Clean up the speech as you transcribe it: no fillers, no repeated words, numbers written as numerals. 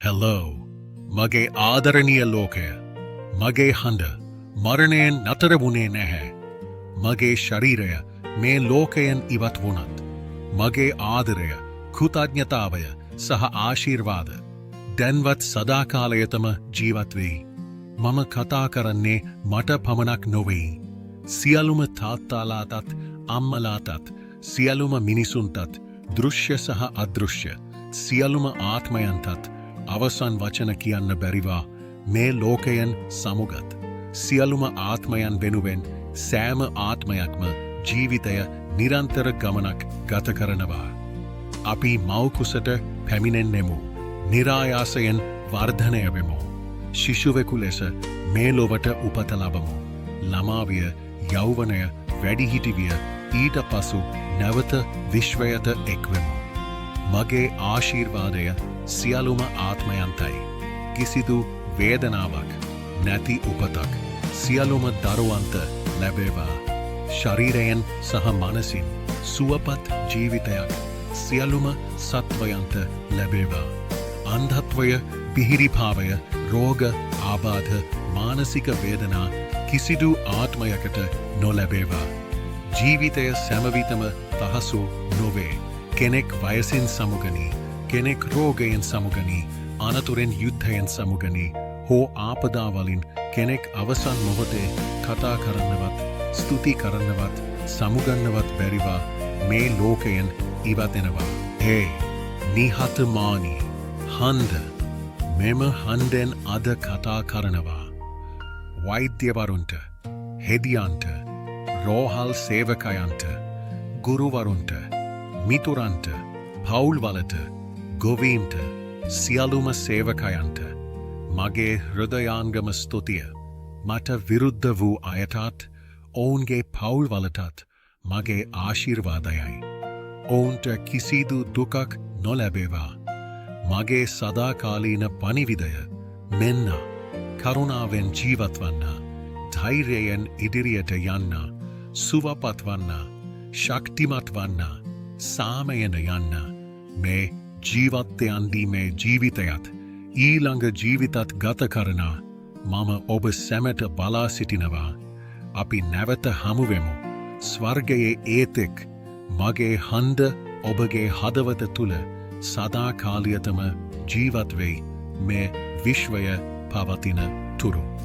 Hello, මගේ ආදරණීය ලෝකය. මගේ හඬ මරණයෙන් නතර වුණේ නැහැ. මගේ ශරීරය මේ ලෝකයෙන් ඉවත් වුණත්. මගේ ආදරය, කෘතඥතාවය සහ ආශිර්වාද දැන්වත් සදාකාලයටම ජීවත් වෙයි. මම කතා කරන්නේ මට පමණක් නොවෙයි. සියලුම තාත්තාලාටත් අම්මලාටත් සියලුම මිනිසුන්ටත් දෘශ්‍ය සහ අදෘශ්‍ය සියලුම ආත්මයන්ටත් අවසන් වචන කියන්න බැරිවා මේ ලෝකයෙන් සමුගත්. සියලුම ආත්මයන් වෙනුවෙන් සෑම ආත්මයක්ම ජීවිතය නිරන්තර ගමනක් ගත කරනවා. අපි මව්කුසට පැමිණෙන්නෙමු. නිරායාසයෙන් වර්ධනය වෙමු. ශිශුවෙකු ලෙස මේ ලොවට උපත ලබමු. ළමාවිය, යෞවනය, වැඩිහිටිවිය ඊට පසු නැවත විශ්වයට එක්වෙමු. මගේ ආශිර්වාදය සියලුම ආත්මයන්තයි. කිසිදු වේදනාවක් නැති උපතක් සියලුම දරුවන්ට ලැබේවා. ශරීරයෙන් සහ මනසින් සුවපත් ජීවිතයක් සියලුම සත්වයන්ට ලැබේවා. අන්ධත්වය, පිහිරිභාවය, රෝග, ආබාධ, මානසික වේදනා කිසිදු ආත්මයකට නොලැබේවා. ජීවිතය සැමවිතම පහසු නොවේ. කෙනෙක් වයසින් සමුගනී, කෙනෙක් රෝගයෙන් සමුගනී, අනතුරෙන් යුද්ධයෙන් සමුගනී, හෝ ආපදාවලින් කෙනෙක් අවසන් මොහොතේ කතා කරන්නවත්, ස්තුති කරන්නවත්, සමුගන්නවත් බැරිවා මේ ලෝකයෙන් ඉවතෙනවා. නිහතමානී හඬ මෙම හඬෙන් අද කතා කරනවා. වෛද්‍යවරුන්ට, හෙදියන්ට, රෝහල් සේවකයන්ට, ගුරුවරුන්ට, මිතුරන්ට, පවුල්වලට, ගොවීන්ට, සියලුම සේවකයන්ට මගේ හෘදයාංගම ස්තුතිය. මට විරුද්ධ වූ අයටත් ඔවුන්ගේ පවුල්වලටත් මගේ ආශිර්වාදයයි. ඔවුන්ට කිසිදු දුකක් නොලැබේවා. මගේ සදාකාලීන පණිවිඩය මෙන්න. කරුණාවෙන් ජීවත්වන්න, ධෛර්යයෙන් ඉදිරියට යන්න, සුවපත් වන්න, ශක්තිමත් වන්න, සාමයෙන් යන්න. මේ ජීවත්වයන්දී මේ ජීවිතයත් ඊළඟ ජීවිතත් ගත කරන මම ඔබ සැමට බලා සිටිනවා. අපි නැවත හමුවෙමු. ස්වර්ගයේ ඒතෙක් මගේ හඬ ඔබගේ හදවත තුළ සදාකාලියතම ජීවත් වෙයි මේ විශ්වය පවතින තුරු.